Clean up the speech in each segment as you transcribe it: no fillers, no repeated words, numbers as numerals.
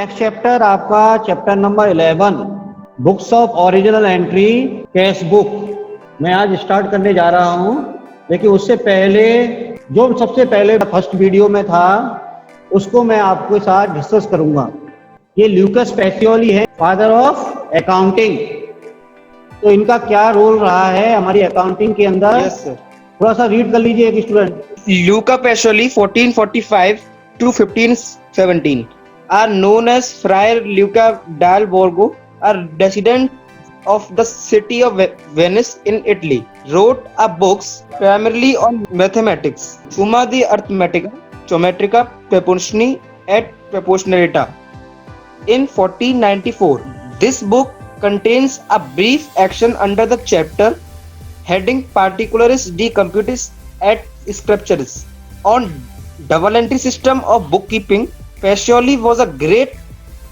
Next chapter आपका chapter number 11 books of original entry cash book मैं आज start करने जा रहा हूँ। लेकिन उससे पहले जो सबसे पहले फर्स्ट वीडियो में था उसको मैं आपके साथ डिस्कस करूंगा। ये ल्यूकस पेसियोली है, फादर ऑफ अकाउंटिंग। तो इनका क्या रोल रहा है हमारी अकाउंटिंग के अंदर? Yes sir. थोड़ा सा रीड कर लीजिए एक student. Luca Pacioli 1445 to 1517 are known as Friar Luca dal Borgo, a resident of the city of Venice in Italy, wrote a books primarily on mathematics, Summa the Arithmetica, Geometrica, Proportioni et Proportionalita. In 1494, this book contains a brief action under the chapter heading Particularis de Computis et Scripturis on double entry system of bookkeeping. Pacioli was a great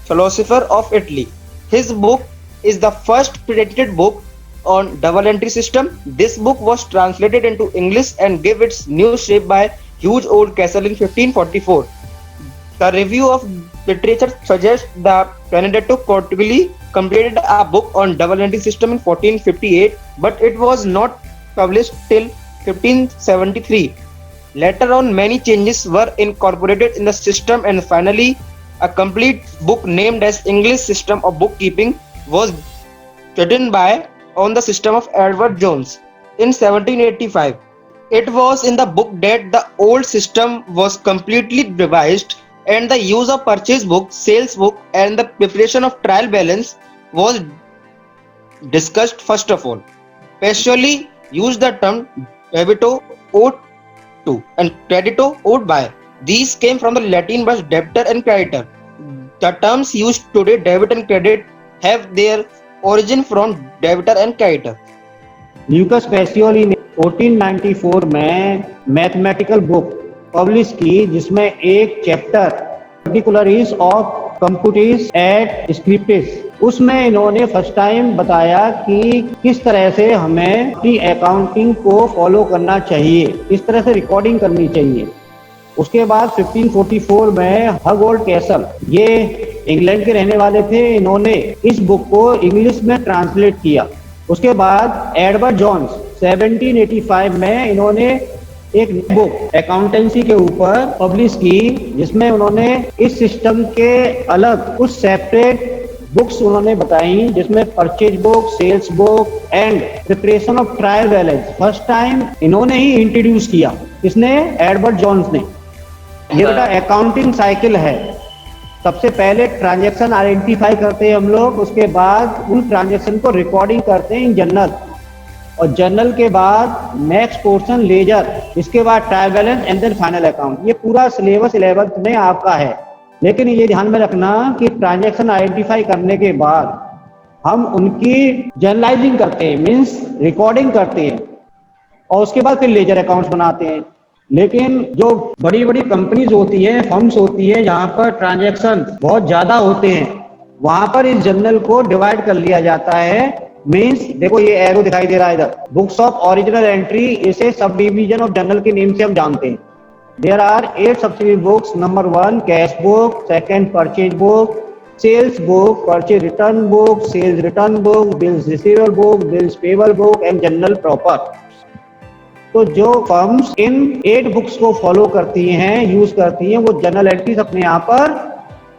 philosopher of Italy. His book is the first credited book on double entry system. This book was translated into English and gave its new shape by Hugh Oldcastle in 1544. The review of literature suggests that Benedetto Cortili completed a book on double entry system in 1458, but it was not published till 1573. Later on, many changes were incorporated in the system, and finally, a complete book named as English System of Bookkeeping was written by on the system of Edward Jones in 1785. It was in the book that the old system was completely revised, and the use of purchase book, sales book, and the preparation of trial balance was discussed first of all. Pacioli used the term debito owed to and credito owed by. These came from the Latin words debtor and creditor. The terms used today, debit and credit, have their origin from debtor and creditor. Lucas Pacioli ने 1494 में mathematical book publish की जिसमें एक chapter पर्टिकुलरीज of कंप्यूटिस eight स्क्रिप्टिस, उसमें इन्होंने first time बताया कि किस तरह से हमें अपनी अकाउंटिंग को फॉलो करना चाहिए, किस तरह से रिकॉर्डिंग करनी चाहिए। उसके बाद 1544 में हग ओल्ड कैसल, ये इंग्लैंड के रहने वाले थे, इन्होंने इस बुक को इंग्लिश में ट्रांसलेट किया। उसके बाद एडवर्ड जॉन्स 1785 में इन्होंने एक बुक अकाउंटेंसी के ऊपर पब्लिश की जिसमें उन्होंने इस सिस्टम के अलग कुछ सेपरेट बुक्स उन्होंने बताई, जिसमें purchase book, sales book and preparation of trial balance first time इन्होंने ही इंट्रोड्यूस किया। किसने? एडवर्ड जॉन्स ने। ये बेटा अकाउंटिंग साइकिल है। सबसे पहले ट्रांजैक्शन आइडेंटिफाई करते हैं हम लोग, उसके बाद उन ट्रांजैक्शन को रिकॉर्डिंग करते हैं इन जर्नल, और जर्नल के बाद नेक्स्ट पोर्शन लेजर, इसके बाद trial balance and then final account. ये पूरा सिलेबस 11th में आपका है। लेकिन ये ध्यान में रखना कि ट्रांजैक्शन आइडेंटिफाई करने के बाद हम उनकी जर्नलाइजिंग करते हैं, मीन्स रिकॉर्डिंग करते हैं, और उसके बाद फिर लेजर अकाउंट्स बनाते हैं। लेकिन जो बड़ी बड़ी कंपनीज होती हैं, फर्म्स होती हैं, जहाँ पर ट्रांजैक्शन बहुत ज़्यादा होते हैं, वहाँ पर इस जर्नल को डिवाइड कर लिया जाता है। मीन्स देखो ये एरो दिखाई दे रहा है इधर, बुक्स ऑफ ओरिजिनल एंट्री, इसे सब डिवीजन ऑफ जर्नल के नेम से हम जानते हैं। There are 8 subsidiary books. Number 1 cash book, second purchase book, sales book, purchase return book, sales return book, bills receivable book, bills payable book and journal proper. तो जो firms इन 8 books को follow करती हैं, यूज करती हैं, वो journal entries अपने यहाँ पर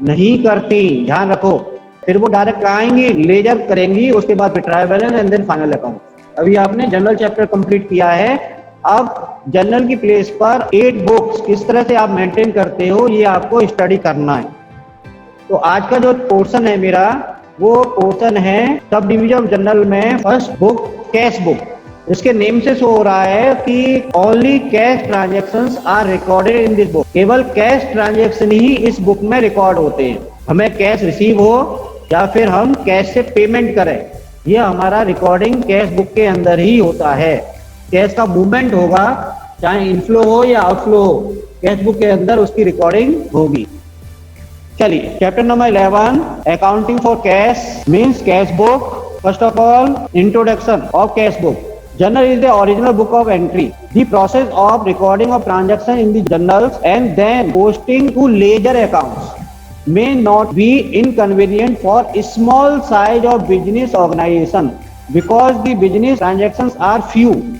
नहीं करती, ध्यान रखो। फिर वो डायरेक्ट आएंगी, लेजर करेंगी, उसके बाद फिर trial balance and then final account. अभी आपने जनरल चैप्टर कंप्लीट किया है। अब जनरल की प्लेस पर 8 बुक्स किस तरह से आप मेंटेन करते हो, ये आपको स्टडी करना है। तो आज का जो पोर्शन है मेरा, वो पोर्शन है सब डिवीजन ऑफ जनरल में फर्स्ट बुक कैश बुक। इसके नेम से शो हो रहा है कि only cash transactions are recorded in this book. केवल कैश ट्रांजैक्शन ही इस बुक में रिकॉर्ड होते हैं। हमें कैश रिसीव हो या फिर हम कैश से पेमेंट करें, ये हमारा रिकॉर्डिंग कैश बुक के अंदर ही होता है। कैश का मूवमेंट होगा, चाहे इनफ्लो हो या आउटफ्लो हो, कैश बुक के अंदर उसकी रिकॉर्डिंग होगी। चलिए chapter number 11 accounting for cash means cash book. First of all introduction of cash book. Journal is the original book of entry. The process of recording of transaction in the journals and then posting to ledger accounts. may not be inconvenient for small size of business organization because the business transactions are few.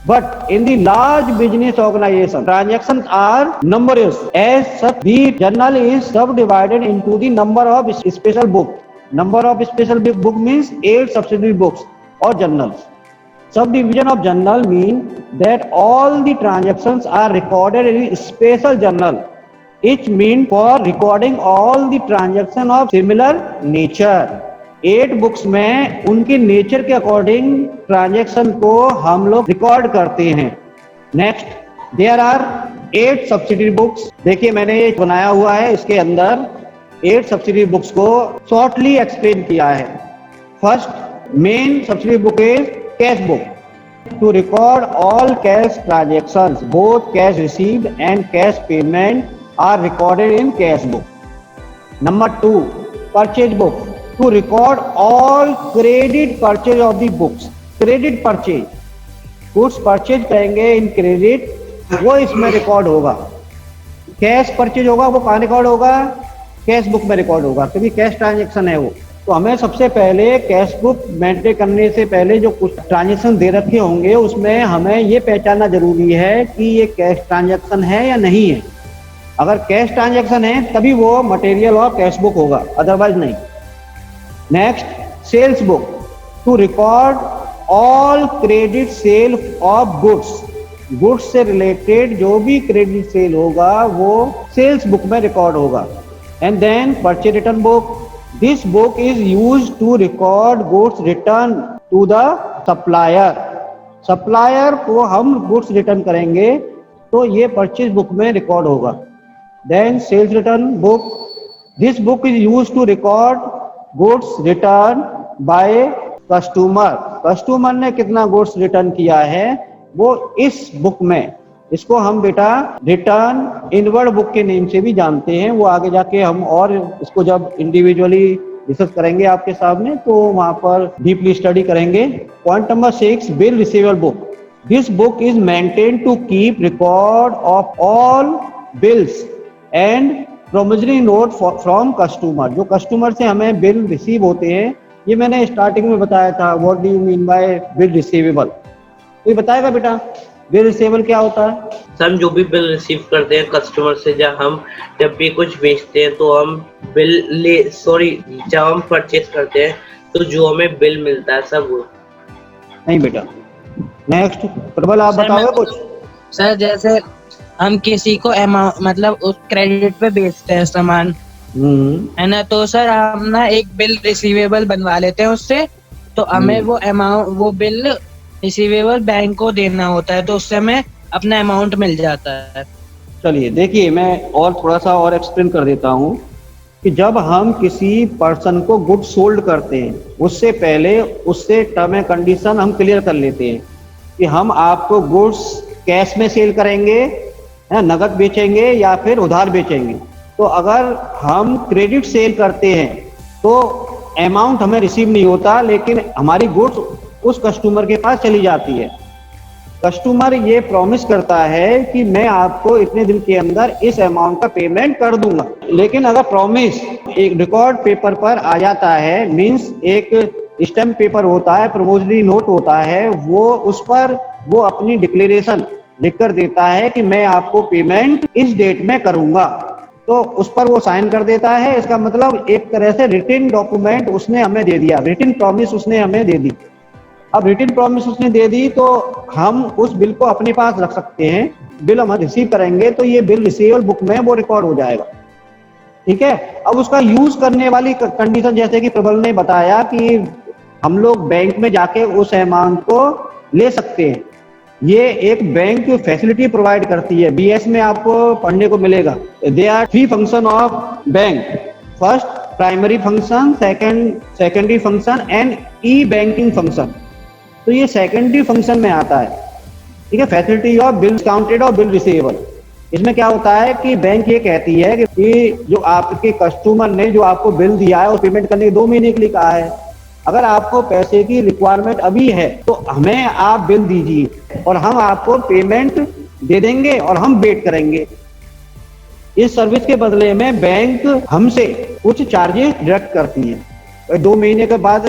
But in the large business organization, transactions are numerous. As such, the journal is subdivided into the number of special book. Number of special book means 8 subsidiary books or journals. Subdivision of journal mean that all the transactions are recorded in a special journal. Each mean for recording all the transaction of similar nature. 8 books में उनके nature के according transaction को हम लोग record करते हैं. Next, there are 8 subsidiary books. देखिए मैंने ये बनाया हुआ है, इसके अंदर 8 सब्सिडरी बुक्स को शॉर्टली एक्सप्लेन किया है. First main subsidiary book is cash book to record all cash transactions. Both cash received and cash payment are recorded in cash book. Number 2, purchase book to record all credit purchase of the books. Credit purchase, goods purchase करेंगे in credit, वो इसमें record होगा. Cash purchase होगा वो कहाँ record होगा? Cash book में record होगा, क्योंकि कैश ट्रांजेक्शन है वो. तो हमें सबसे पहले कैश बुक मेंटेन करने से पहले जो कुछ ट्रांजेक्शन दे रखे होंगे उसमें हमें ये पहचानना जरूरी है कि ये कैश ट्रांजेक्शन है या नहीं है. अगर कैश ट्रांजैक्शन है तभी वो मटेरियल और कैश बुक होगा, अदरवाइज नहीं. Next, sales book to record all credit sale of goods. Goods से रिलेटेड जो भी क्रेडिट सेल होगा वो सेल्स बुक में रिकॉर्ड होगा. And then purchase return book. This book is used to record goods return to the supplier. Supplier को हम goods return करेंगे तो ये परचेज बुक में रिकॉर्ड होगा. Then sales return book. This book is used to record goods returned by customer. Customer ने कितना goods return किया है वो इस बुक में, इसको हम बेटा रिटर्न इनवर्ड बुक के नेम से भी जानते हैं. वो आगे जाके हम और इसको जब इंडिविजुअली डिस्कस करेंगे आपके सामने तो वहां पर डीपली स्टडी करेंगे. Point number 6, bill receivable book. This book is maintain to keep record of all bills and promissory note from customer. जो कस्टमर से हमें बिल रिसीव होते हैं, ये मैंने स्टार्टिंग में बताया था. What do you mean bye bill receivable? तो ये बताएगा बेटा बिल रिसीवेबल क्या होता है? सर जो भी बिल रिसीव करते हैं कस्टमर से, जब भी कुछ बेचते हैं तो हम जब हम परचेज करते हैं तो जो हमें बिल मिलता है सब वो. नहीं बेटा. नेक्स्ट, प्रबल आप बताओगे कुछ? सर जैसे हम किसी को अमाउंट मतलब उस क्रेडिट पे बेचते हैं सामान, है ना, तो सर हम ना एक बिल रिसीवेबल बनवा लेते हैं उससे, तो हमें वो अमाउंट वो बिल रिसीवेबल बैंक को देना होता है, तो उससे हमें अपना अमाउंट मिल जाता है. चलिए देखिए मैं और थोड़ा सा और एक्सप्लेन कर देता हूँ कि जब हम किसी पर्सन को गुड सोल्ड करते हैं उससे पहले उससे टर्म एंड कंडीशन हम क्लियर कर लेते हैं कि हम आपको गुड्स कैश में सेल करेंगे, नगद बेचेंगे या फिर उधार बेचेंगे. तो अगर हम क्रेडिट सेल करते हैं तो अमाउंट हमें रिसीव नहीं होता, लेकिन हमारी गुड्स उस कस्टमर के पास चली जाती है. कस्टमर ये प्रॉमिस करता है कि मैं आपको इतने दिन के अंदर इस अमाउंट का पेमेंट कर दूंगा. लेकिन अगर प्रॉमिस एक रिकॉर्ड पेपर पर आ जाता है, मींस एक स्टैम्प पेपर होता है, प्रोमिसरी नोट होता है, वो उस पर वो अपनी डिक्लेरेशन लिख कर देता है कि मैं आपको पेमेंट इस डेट में करूंगा, तो उस पर वो साइन कर देता है. इसका मतलब एक तरह से रिटन डॉक्यूमेंट उसने हमें दे दिया, रिटन प्रॉमिस उसने हमें दे दी. अब रिटन प्रॉमिस उसने दे दी तो हम उस बिल को अपने पास रख सकते हैं. बिल हम रिसीव करेंगे तो ये बिल रिसीवेबल बुक में वो रिकॉर्ड हो जाएगा. ठीक है. अब उसका यूज करने वाली कंडीशन, जैसे कि प्रबल ने बताया कि हम लोग बैंक में जाके उस अमाउंट को ले सकते हैं. ये एक बैंक फैसिलिटी प्रोवाइड करती है. बीएस में आपको पढ़ने को मिलेगा. They are 3 function of bank. First primary function, secondary function and e banking function. तो ये सेकेंडरी फंक्शन में आता है. ठीक है. फैसिलिटी ऑफ बिल डिस्काउंटेड और बिल रिसीवेबल. इसमें क्या होता है कि बैंक ये कहती है कि जो आपके कस्टमर ने जो आपको बिल दिया है और पेमेंट करने के 2 महीने के लिए कहा है, अगर आपको पैसे की रिक्वायरमेंट अभी है तो हमें आप बिल दीजिए और हम आपको पेमेंट दे देंगे और हम वेट करेंगे. इस सर्विस के बदले में बैंक हमसे कुछ चार्जेस डिडक्ट करती है। 2 महीने के बाद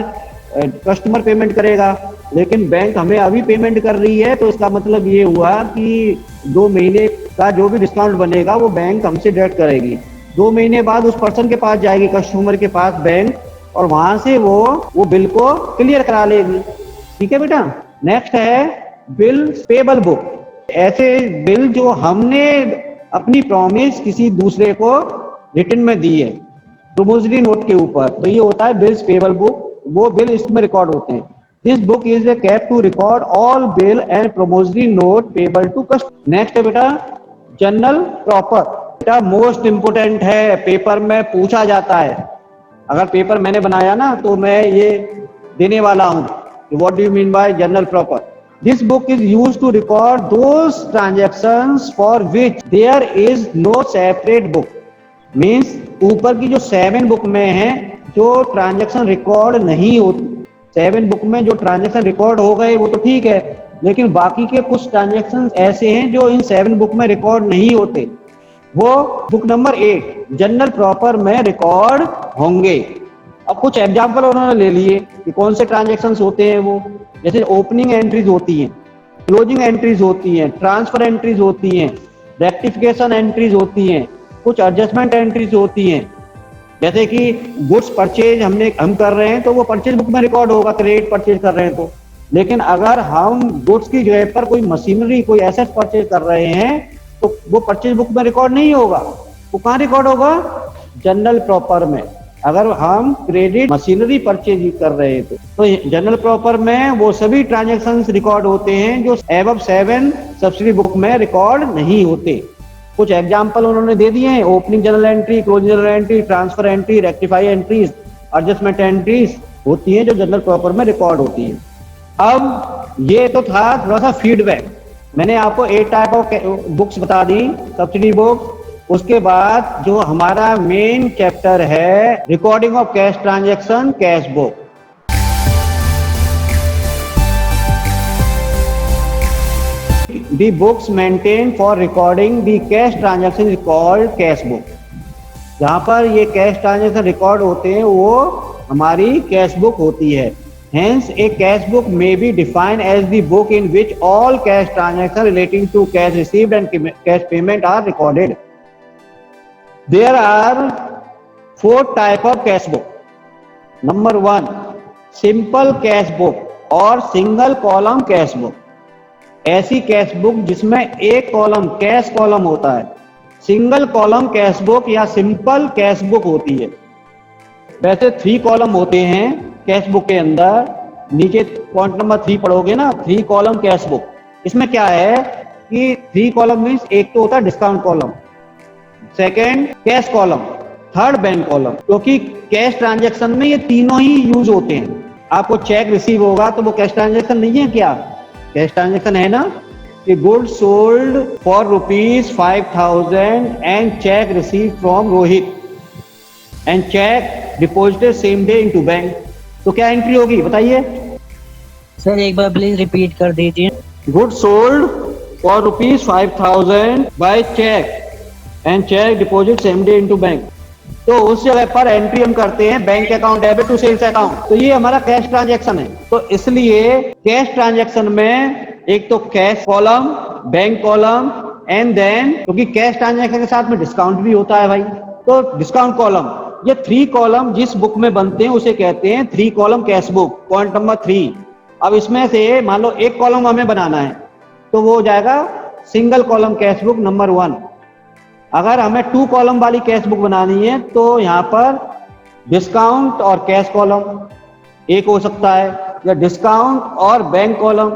कस्टमर पेमेंट करेगा, लेकिन बैंक हमें अभी पेमेंट कर रही है, तो इसका मतलब ये हुआ कि 2 महीने का जो भी डिस्काउंट बनेगा वो बैंक हमसे डिडक्ट करेगी। 2 महीने बाद उस पर्सन के पास जाएगी, कस्टमर के पास बैंक, और वहां से वो बिल को क्लियर करा लेगी। ठीक है बेटा। नेक्स्ट है बिल पेबल बुक। ऐसे बिल जो हमने अपनी प्रॉमिस किसी दूसरे को रिटर्न में दी है प्रोमोजरी नोट के ऊपर, तो ये होता है बिल्स पेबल बुक। वो बिल इसमें रिकॉर्ड होते हैं। This book is a kept to record all bill and promissory note payable to customer. Next है बेटा जनरल प्रॉपर। बेटा मोस्ट इंपोर्टेंट है, पेपर में पूछा जाता है। अगर पेपर मैंने बनाया ना तो मैं ये देने वाला हूँ, what do you mean by journal proper. This book is used to record those transactions for which there is no separate book. Means ऊपर की जो 7 बुक में है जो ट्रांजैक्शन रिकॉर्ड नहीं होती, 7 बुक में जो ट्रांजैक्शन रिकॉर्ड हो गए वो तो ठीक है, लेकिन बाकी के कुछ ट्रांजैक्शन ऐसे हैं जो इन 7 बुक में रिकॉर्ड नहीं होते, वो बुक नंबर 8 जनरल प्रॉपर में रिकॉर्ड होंगे। अब कुछ एग्जाम्पल उन्होंने ले लिए कि कौन से ट्रांजैक्शन होते हैं वो, जैसे ओपनिंग एंट्रीज होती हैं, क्लोजिंग एंट्रीज होती हैं, ट्रांसफर एंट्रीज होती हैं, रेक्टिफिकेशन एंट्रीज होती हैं, कुछ एडजस्टमेंट एंट्रीज होती हैं। जैसे कि गुड्स परचेज हम कर रहे हैं तो वो परचेज बुक में रिकॉर्ड होगा, क्रेडिट परचेज कर रहे हैं तो। लेकिन अगर हम गुड्स की जगह पर कोई मशीनरी, कोई एसेट परचेज कर रहे हैं तो वो परचेज बुक में रिकॉर्ड नहीं होगा। वो कहाँ रिकॉर्ड होगा? जनरल प्रॉपर में। अगर हम क्रेडिट मशीनरी परचेज कर रहे हैं तो जनरल प्रॉपर में वो सभी ट्रांजैक्शंस रिकॉर्ड होते हैं जो एबव 7 सब्सिडी बुक में रिकॉर्ड नहीं होते। कुछ एग्जाम्पल उन्होंने दे दिए हैं, opening general entry, closing general entry, transfer entry, rectify entries, adjustment entries होती हैं जो जनरल प्रॉपर में रिकॉर्ड होती हैं। अब ये तो था थोड़ा सा फीडबैक। मैंने आपको 8 टाइप ऑफ बुक्स बता दी, सब्सिडी बुक। उसके बाद जो हमारा मेन चैप्टर है recording of cash transaction, cash book. The books maintained for recording the cash transaction is called cash book। जहाँ पर ये कैश ट्रांजैक्शन रिकॉर्ड होते हैं वो हमारी कैश बुक होती है। Hence, a cash book may be defined as the book in which all cash transactions relating to cash received and cash payment are recorded। There are 4 types of cash book। Number 1, simple cash book और single column cash book। ऐसी cash book जिसमें एक column cash column होता है, single column cash book या simple cash book होती है। वैसे 3 कॉलम होते हैं कैश बुक के अंदर। नीचे पॉइंट नंबर 3 पढ़ोगे ना, 3 कॉलम कैश बुक। इसमें क्या है कि 3 कॉलम मीन्स एक तो होता है discount column, second cash column, third bank column. क्योंकि कैश ट्रांजेक्शन में ये तीनों ही यूज होते हैं। आपको चेक रिसीव होगा तो वो कैश ट्रांजेक्शन नहीं है क्या? कैश ट्रांजेक्शन है ना। कि goods sold for ₹5,000 and check receive from Rohit and check deposited same day into bank. तो क्या एंट्री होगी बताइए सर? एक बार प्लीज रिपीट कर दीजिए। Goods sold for ₹5,000 by cheque and cheque deposit same day into bank. तो उस जगह पर एंट्री हम करते हैं bank account debit to sales account. तो ये हमारा कैश ट्रांजैक्शन है। तो इसलिए कैश ट्रांजैक्शन में एक तो cash column, bank column and then क्योंकि कैश ट्रांजैक्शन के साथ में डिस्काउंट भी होता है भाई, तो डिस्काउंट कॉलम। ये 3 कॉलम जिस बुक में बनते हैं उसे कहते हैं 3 column cash book. Point number 3। अब इसमें से मान लो एक कॉलम हमें बनाना है तो वो हो जाएगा single column cash book number 1। अगर हमें 2 कॉलम वाली कैश बुक बनानी है तो यहाँ पर डिस्काउंट और कैश कॉलम एक हो सकता है, या डिस्काउंट और बैंक कॉलम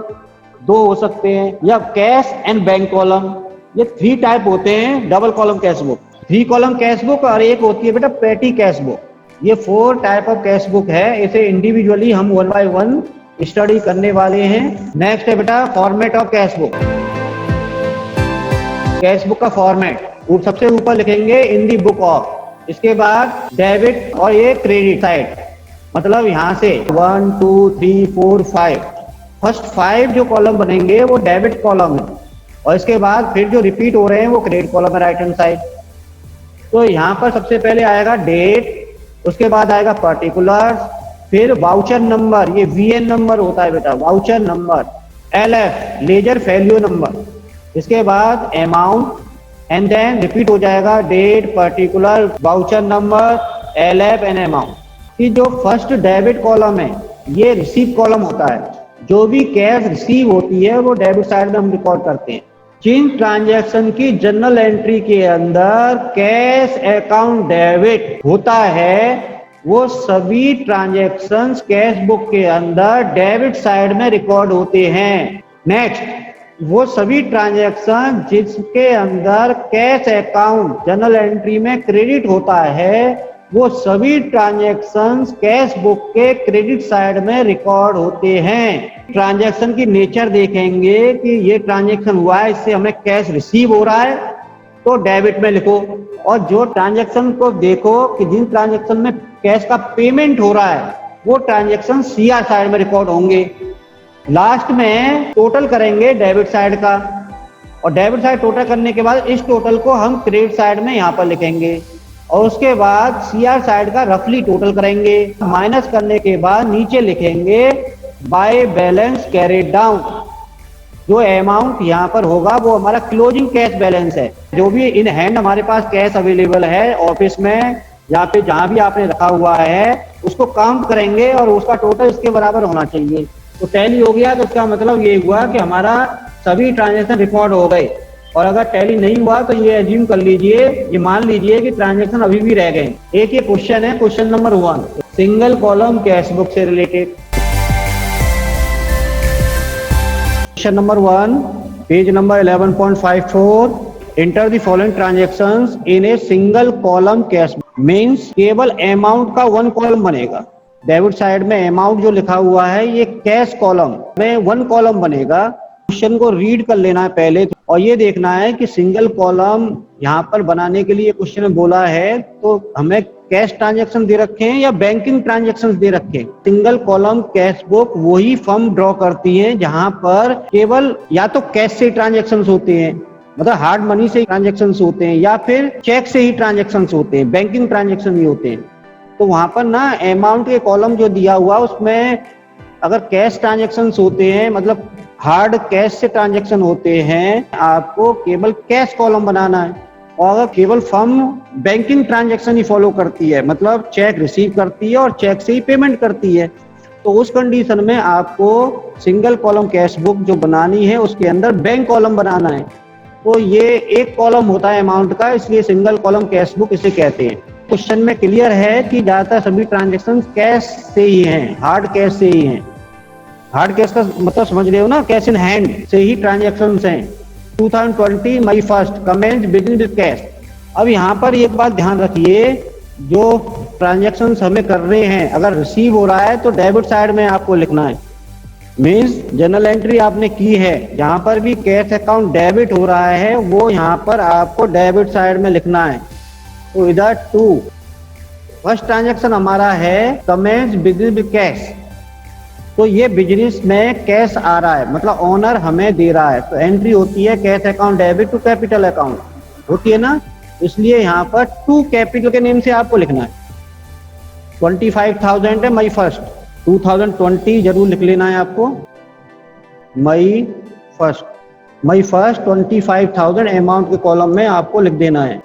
2 हो सकते हैं, या कैश एंड बैंक कॉलम। ये 3 टाइप होते हैं double column cash book. 3 column cash book और एक होती है बेटा पेटी कैश बुक। ये 4 टाइप ऑफ कैश बुक है। इसे इंडिविजुअली हम 1 by 1 स्टडी करने वाले हैं। नेक्स्ट है बेटा format of cash book. Cash book का फॉर्मेट सबसे ऊपर लिखेंगे इन दी बुक ऑफ, इसके बाद डेबिट और ये क्रेडिट साइड, मतलब यहाँ से 1 2 3 4 5 फर्स्ट 5 जो कॉलम बनेंगे वो डेबिट कॉलम है, और इसके बाद फिर जो रिपीट हो रहे हैं वो क्रेडिट कॉलम है राइट हैंड साइड। तो यहाँ पर सबसे पहले आएगा डेट, उसके बाद आएगा पर्टिकुलर, फिर वाउचर नंबर, ये वीएन नंबर होता है बेटा, voucher number, LF ledger value number, इसके बाद अमाउंट, एंड देन रिपीट हो जाएगा date, particular, voucher number, LF and amount. कि जो फर्स्ट डेबिट कॉलम है ये रिसीव कॉलम होता है, जो भी कैश रिसीव होती है वो डेबिट साइड में हम रिकॉर्ड करते हैं। जिन ट्रांजैक्शन की जनरल एंट्री के अंदर कैश अकाउंट डेबिट होता है वो सभी ट्रांजैक्शंस कैश बुक के अंदर डेबिट साइड में रिकॉर्ड होते हैं। नेक्स्ट, वो सभी ट्रांजैक्शन जिसके अंदर कैश अकाउंट जनरल एंट्री में क्रेडिट होता है वो सभी ट्रांजैक्शंस कैश बुक के क्रेडिट साइड में रिकॉर्ड होते हैं। ट्रांजैक्शन की नेचर देखेंगे कि ये ट्रांजैक्शन हुआ है, इससे हमें कैश रिसीव हो रहा है तो डेबिट में लिखो, और जो ट्रांजैक्शन को देखो कि जिन ट्रांजैक्शन में कैश का पेमेंट हो रहा है वो ट्रांजैक्शन सीआर साइड में रिकॉर्ड होंगे। लास्ट में टोटल करेंगे डेबिट साइड का, और डेबिट साइड टोटल करने के बाद इस टोटल को हम क्रेडिट साइड में यहाँ पर लिखेंगे, और उसके बाद सीआर साइड का रफली टोटल करेंगे। माइनस करने के बाद नीचे लिखेंगे बाय बैलेंस कैरिड डाउन। जो अमाउंट यहाँ पर होगा वो हमारा क्लोजिंग कैश बैलेंस है, जो भी इन हैंड हमारे पास कैश अवेलेबल है ऑफिस में या फिर जहाँ भी आपने रखा हुआ है उसको काउंट करेंगे और उसका टोटल इसके बराबर होना चाहिए। तो टैली हो गया तो उसका मतलब ये हुआ कि हमारा सभी ट्रांजैक्शन रिकॉर्ड हो गए, और अगर टैली नहीं हुआ तो ये एज्यूम कर लीजिए, ये मान लीजिए कि ट्रांजैक्शन अभी भी रह गए। एक ये क्वेश्चन है, question number 1 single column cash book से related. Question number 1 page number 11.54 enter the following transactions in a single column cash book. Means केवल अमाउंट का 1 कॉलम बनेगा। डेबिट साइड में अमाउंट जो लिखा हुआ है ये कैश कॉलम में 1 कॉलम बनेगा। क्वेश्चन को रीड कर लेना है पहले और ये देखना है कि सिंगल कॉलम यहाँ पर बनाने के लिए क्वेश्चन में बोला है तो हमें कैश ट्रांजैक्शन दे रखे हैं या बैंकिंग ट्रांजैक्शन दे रखे हैं। सिंगल कॉलम कैश बुक वही फर्म ड्रॉ करती है जहां पर केवल या तो कैश से ट्रांजैक्शन होते हैं, मतलब हार्ड मनी से ट्रांजैक्शन होते हैं, या फिर चेक से ही ट्रांजैक्शन होते हैं, बैंकिंग ट्रांजैक्शन ही होते हैं। तो वहां पर ना अमाउंट के कॉलम जो दिया हुआ उसमें अगर कैश ट्रांजैक्शन होते हैं, मतलब हार्ड कैश से ट्रांजैक्शन होते हैं, आपको केवल कैश कॉलम बनाना है। और अगर केवल फर्म बैंकिंग ट्रांजैक्शन ही फॉलो करती है, मतलब चेक रिसीव करती है और चेक से ही पेमेंट करती है, तो उस कंडीशन में आपको सिंगल कॉलम कैश बुक जो बनानी है उसके अंदर बैंक कॉलम बनाना है। तो ये एक कॉलम होता है अमाउंट का, इसलिए सिंगल कॉलम कैश बुक इसे कहते हैं। क्वेश्चन में क्लियर है कि ज्यादातर सभी ट्रांजैक्शन कैश से ही हैं, हार्ड कैश से ही हैं। हार्ड कैश का मतलब समझ रहे हो ना, कैश इन हैंड से ही ट्रांजैक्शन हैं। 2020 मई 1 कमेंस बिजनेस विद कैश। अब यहाँ पर एक बात ध्यान रखिए, जो ट्रांजैक्शन हमें कर रहे हैं अगर रिसीव हो रहा है तो डेबिट साइड में आपको लिखना है। मीन्स जनरल एंट्री आपने की है, जहाँ पर भी कैश अकाउंट डेबिट हो रहा है वो यहाँ पर आपको डेबिट साइड में लिखना है। तो इधर 2 फर्स्ट ट्रांजैक्शन हमारा है कमेंस बिजनेस विद कैश, तो ये बिजनेस में कैश आ रहा है, मतलब ओनर हमें दे रहा है, तो एंट्री होती है cash account debit to capital account होती है ना, इसलिए यहाँ पर 2 कैपिटल के नेम से आपको लिखना है। 25,000 है मई 1 2020 जरूर लिख लेना है आपको। मई 1 25,000 अमाउंट के कॉलम में आपको लिख देना है।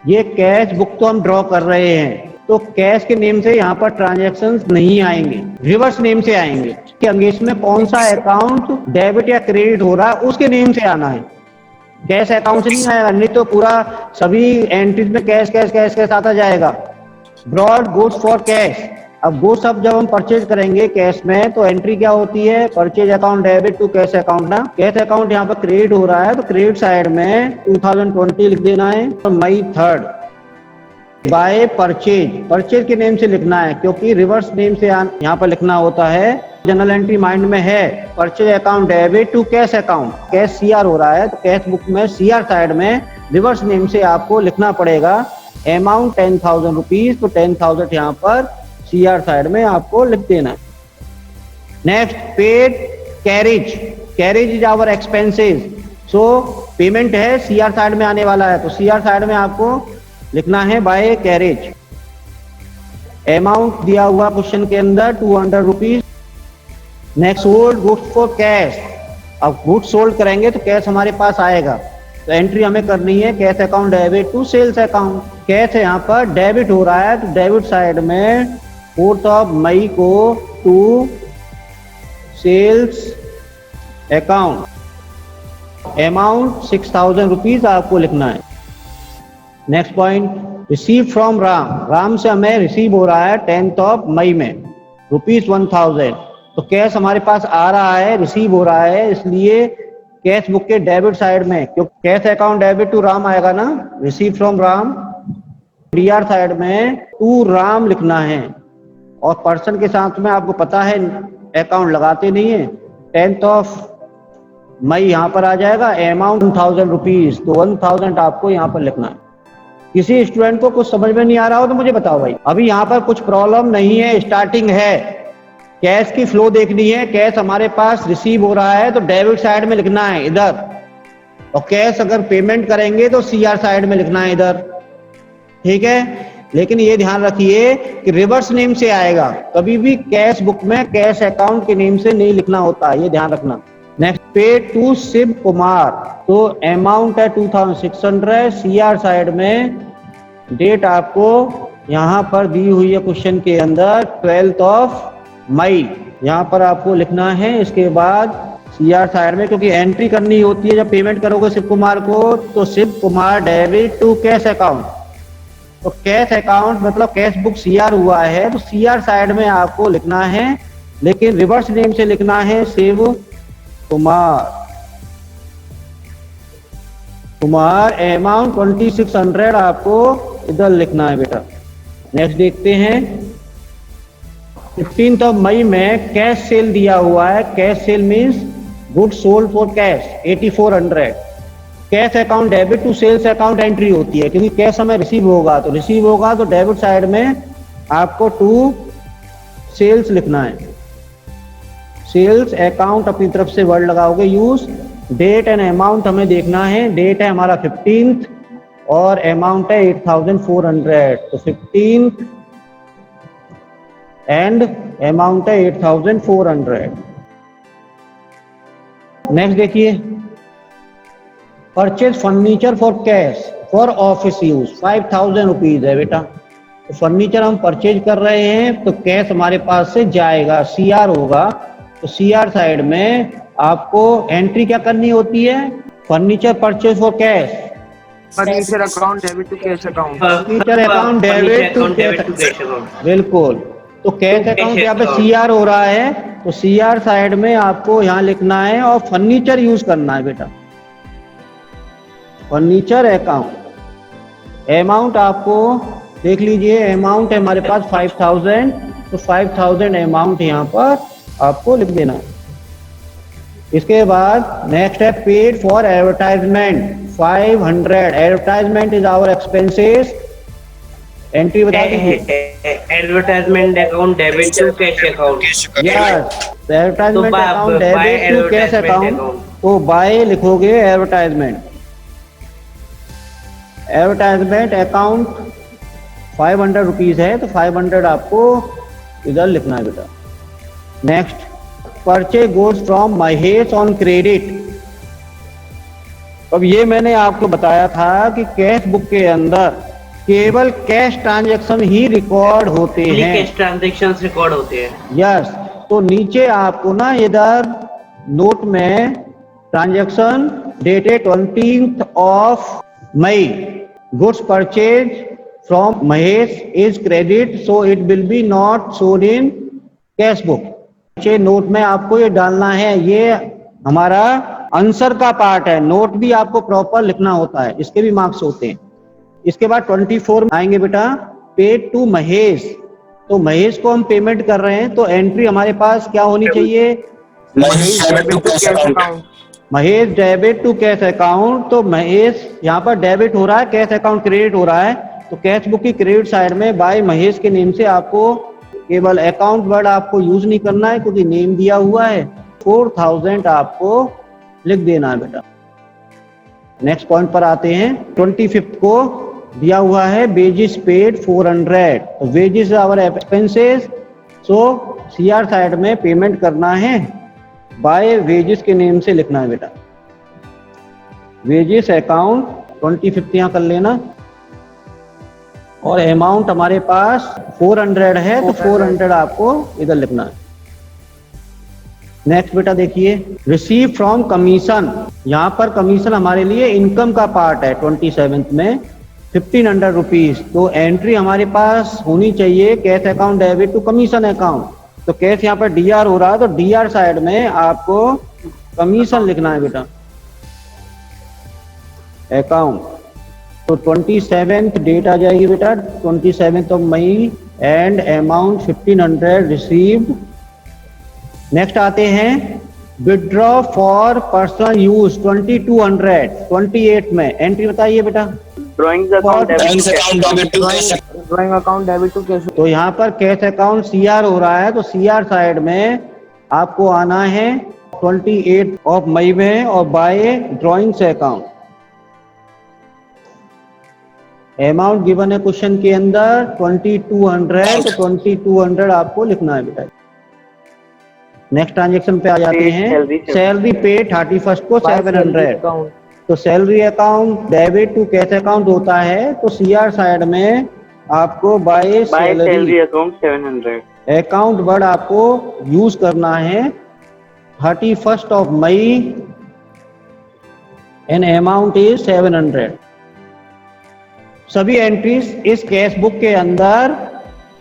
ये कैश बुक तो हम ड्रॉ कर रहे हैं, तो कैश के नेम से यहाँ पर ट्रांजैक्शंस नहीं आएंगे, रिवर्स नेम से आएंगे कि अंगेज में कौन सा अकाउंट डेबिट या क्रेडिट हो रहा है उसके नेम से आना है, कैश अकाउंट से नहीं आएगा। नहीं तो पूरा सभी एंट्रीज में कैश कैश कैश कैश आता जाएगा। Bought goods for cash. अब गुड्स अब जब हम परचेज करेंगे कैश में तो एंट्री क्या होती है, purchase account debit to cash account ना। कैश अकाउंट यहाँ पर क्रेडिट हो रहा है तो क्रेडिट साइड में 2020 लिख देना है। तो मई 3 बाय परचेज, परचेज के नेम से लिखना है क्योंकि रिवर्स नेम से यहाँ पर लिखना होता है। जनरल एंट्री माइंड में है purchase account debit to cash account, cash CR हो रहा है तो कैश बुक में सीआर साइड में रिवर्स नेम से आपको लिखना पड़ेगा अमाउंट 10,000 रुपीज, तो 10,000 यहाँ पर सीआर साइड में आपको लिख देना है। Next paid carriage, carriage is our expenses, so payment है सीआर साइड में आने वाला है, तो सीआर साइड में आपको लिखना है बाय कैरेज। अमाउंट दिया हुआ क्वेश्चन के अंदर 200 rupees. Next sold goods for cash. अब गुड्स सोल्ड करेंगे तो कैश हमारे पास आएगा, तो एंट्री हमें करनी है cash account debit to sales account. Cash यहाँ पर डेबिट हो रहा है, तो डेबिट साइड में 4 मई को to sales account amount 6000 rupees आपको लिखना है। Next point, receive from Ram. Ram से हमें रिसीव हो रहा है 10 मई में ₹1000। तो कैश हमारे पास आ रहा है, रिसीव हो रहा है, इसलिए कैश बुक के डेबिट साइड में, क्योंकि cash account debit to Ram आएगा ना, receive from Ram, DR side में टू राम लिखना है। और पर्सन के साथ में आपको पता है अकाउंट लगाते नहीं है, 10 मई यहाँ पर आ जाएगा, अमाउंट 1000 रुपीज, तो 1000 आपको यहाँ पर लिखना है। किसी स्टूडेंट को कुछ समझ में नहीं आ रहा हो तो मुझे बताओ भाई। अभी यहाँ पर कुछ प्रॉब्लम नहीं है, स्टार्टिंग है, कैश की फ्लो देखनी है। कैश हमारे पास रिसीव हो रहा है तो डेबिट साइड में लिखना है इधर, और कैश अगर पेमेंट करेंगे तो सीआर साइड में लिखना है इधर, ठीक है। लेकिन ये ध्यान रखिए कि रिवर्स नेम से आएगा, कभी भी कैश बुक में कैश अकाउंट के नेम से नहीं लिखना होता, ये ध्यान रखना। नेक्स्ट, पे टू शिव कुमार, तो अमाउंट है 2600, सीआर साइड में डेट आपको यहाँ पर दी हुई है क्वेश्चन के अंदर 12 मई, यहाँ पर आपको लिखना है। इसके बाद सीआर साइड में, क्योंकि एंट्री करनी होती है जब पेमेंट करोगे शिव कुमार को, तो Shiv Kumar debit to cash account, तो कैश अकाउंट मतलब कैश बुक सीआर हुआ है, तो सीआर साइड में आपको लिखना है, लेकिन रिवर्स नेम से लिखना है शिव कुमार अमाउंट 2600 आपको इधर लिखना है बेटा। नेक्स्ट देखते हैं, 15 मई में कैश सेल दिया हुआ है। Cash sale means good sold for cash 8400। Cash account debit to sales account entry होती है, क्योंकि कैश हमें रिसीव होगा तो डेबिट साइड में आपको टू सेल्स लिखना है। सेल्स अकाउंट अपनी तरफ से वर्ड लगाओगे यूज। डेट एंड अमाउंट हमें देखना है, डेट है हमारा 15th और अमाउंट है 8400, तो 15th एंड अमाउंट है 8400। नेक्स्ट देखिए, purchase furniture for cash for office use 5000 rupees है बेटा। तो फर्नीचर हम परचेज कर रहे हैं तो कैश हमारे पास से जाएगा, सीआर होगा, तो सीआर साइड में आपको एंट्री क्या करनी होती है, furniture purchase for cash, furniture account debit to cash account, furniture account debit to cash account, बिल्कुल। तो कैश अकाउंट यहाँ पे सीआर हो रहा है, तो सीआर साइड में आपको यहाँ लिखना है और फर्नीचर यूज करना है बेटा, फर्नीचर अकाउंट। अमाउंट आपको देख लीजिए, अमाउंट है हमारे पास 5000, तो 5000 अमाउंट यहाँ पर आपको लिख देना है। इसके बाद नेक्स्ट है paid for advertisement 500। Advertisement is our expenses, entry बता दीजिए। Advertisement account debit to cash account, yes, advertisement account debit to cash account, तो बाय लिखोगे एडवर्टाइजमेंट। एडवर्टाइजमेंट अकाउंट 500 रुपीज है, तो 500 आपको इधर लिखना है बेटा। Next, purchase goods from Mahesh on credit. अब ये मैंने आपको बताया था कि कैश बुक के अंदर केवल कैश ट्रांजैक्शन ही रिकॉर्ड होते हैं, कैश ट्रांजैक्शंस रिकॉर्ड होते हैं, यस। तो नीचे आपको ना इधर नोट में ट्रांजैक्शन डेटेड 20 मई, goods purchase from Mahesh is credit, so it will be not shown in cash book. Note में आपको ये डालना है, ये हमारा आंसर का पार्ट है, नोट भी आपको प्रॉपर लिखना होता है, इसके भी मार्क्स होते हैं। इसके बाद 24 आएंगे बेटा, पेड टू महेश, तो महेश को हम पेमेंट कर रहे हैं, तो एंट्री हमारे पास क्या होनी चाहिए, Mahesh debit to cash account, Mahesh debit to cash account. तो महेश यहाँ पर डेबिट हो रहा है, कैश अकाउंट क्रेडिट हो रहा है, तो कैश बुक की क्रेडिट साइड में बाय महेश के नेम से आपको केवल अकाउंट वर्ड आपको यूज नहीं करना है, क्योंकि नेम दिया हुआ है। 4000 आपको लिख देना है बेटा। नेक्स्ट पॉइंट पर आते हैं। 25 को दिया हुआ है वेजेस पेड 400, तो wages our expenses, so CR side में पेमेंट करना है, बाय वेजेस के नेम से लिखना है बेटा। वेजेस अकाउंट 25 यहाँ कर लेना, और अमाउंट हमारे पास 400 है, तो 400 आपको इधर लिखना है। नेक्स्ट बेटा देखिए, रिसीव फ्रॉम कमीशन, यहाँ पर कमीशन हमारे लिए इनकम का पार्ट है। 27 में 1500 रुपीज, तो एंट्री हमारे पास होनी चाहिए cash account debit to commission account. तो कैश यहाँ पर डीआर हो रहा है, तो डीआर साइड में आपको कमीशन लिखना है बेटा अकाउंट। तो 27 डेट आ जाएगी बेटा 27 मई, एंड अमाउंट 1500 रिसीव्ड। नेक्स्ट आते हैं विड्रॉ फॉर पर्सनल यूज 2200, 28 में एंट्री बताइए बेटा। Drawing account debit to cash. तो यहाँ पर कैश अकाउंट सीआर हो रहा है, तो सीआर साइड में आपको आना है 28 ऑफ मई में, और by drawings account. Amount given है क्वेश्चन के अंदर 2200, तो 2200 आपको लिखना है बेटा। नेक्स्ट ट्रांजेक्शन पे आ जाते हैं। सैलरी पे 31 को 700, तो salary account debit to cash account होता है, तो सीआर साइड में आपको by salary account 700 account word आपको यूज करना है 31 ऑफ मई, एंड अमाउंट इज 700। सभी एंट्रीज इस कैश बुक के अंदर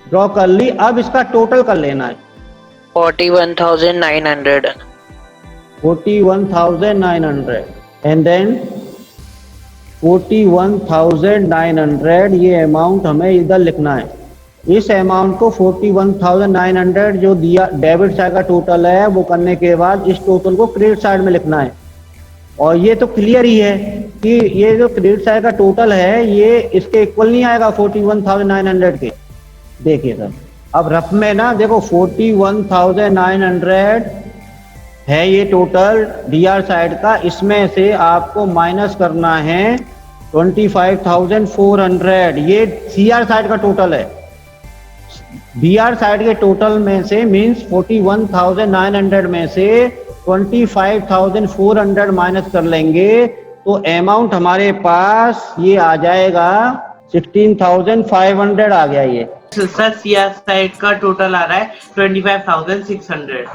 ड्रॉ कर ली। अब इसका टोटल कर लेना है 41,900 41,900, एंड देन 41,900 ये अमाउंट हमें इधर लिखना है। इस अमाउंट को 41,900 जो दिया डेबिट साइड का टोटल है, वो करने के बाद इस टोटल को क्रेडिट साइड में लिखना है। और ये तो क्लियर ही है कि ये जो क्रेडिट साइड का टोटल है, ये इसके इक्वल नहीं आएगा 41,900 के। देखिए सर, अब रफ में ना देखो 41,900 है ये टोटल डीआर साइड का, इसमें से आपको माइनस करना है 25,400, ये सीआर साइड का टोटल है। बीआर साइड के टोटल में से मींस 41,900 में से 25,400 माइनस कर लेंगे, तो अमाउंट हमारे पास ये आ जाएगा 16,500 आ गया। ये सर सीआर साइड का टोटल आ रहा है 25,600।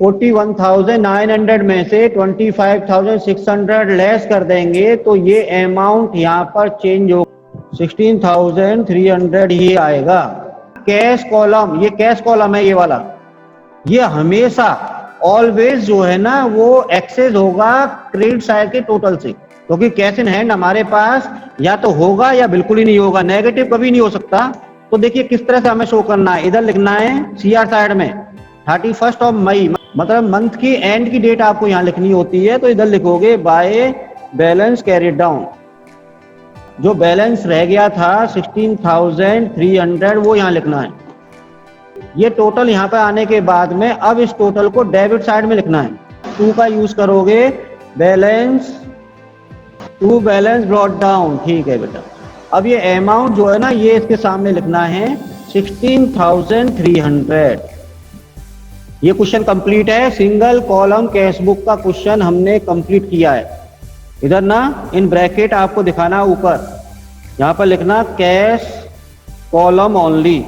41,900 में से 25,600 लेस कर देंगे, तो ये अमाउंट यहाँ पर चेंज हो 16,300 ही आएगा। कैश कॉलम, ये कैश कॉलम है ये वाला, ये हमेशा ऑलवेज जो है ना वो एक्सेस होगा क्रेडिट साइड के टोटल से, क्योंकि कैश इन हैंड हमारे पास या तो होगा या बिल्कुल ही नहीं होगा, नेगेटिव कभी नहीं हो सकता। तो देखिए किस तरह से हमें शो करना है, इधर लिखना है सीआर साइड में 31 ऑफ मई, मतलब मंथ की एंड की डेट आपको यहाँ लिखनी होती है, तो इधर लिखोगे बाय बैलेंस कैरिड डाउन। जो बैलेंस रह गया था 16,300 वो यहाँ लिखना है। ये टोटल यहाँ पे आने के बाद में अब इस टोटल को डेबिट साइड में लिखना है। 2 का यूज करोगे, balance to balance brought down, ठीक है बेटा। अब ये अमाउंट जो है ना ये इसके सामने लिखना है 16,300। ये क्वेश्चन कंप्लीट है, सिंगल कॉलम कैश बुक का क्वेश्चन हमने कंप्लीट किया है। इधर ना इन ब्रैकेट आपको दिखाना ऊपर, यहाँ पर लिखना कैश कॉलम ओनली।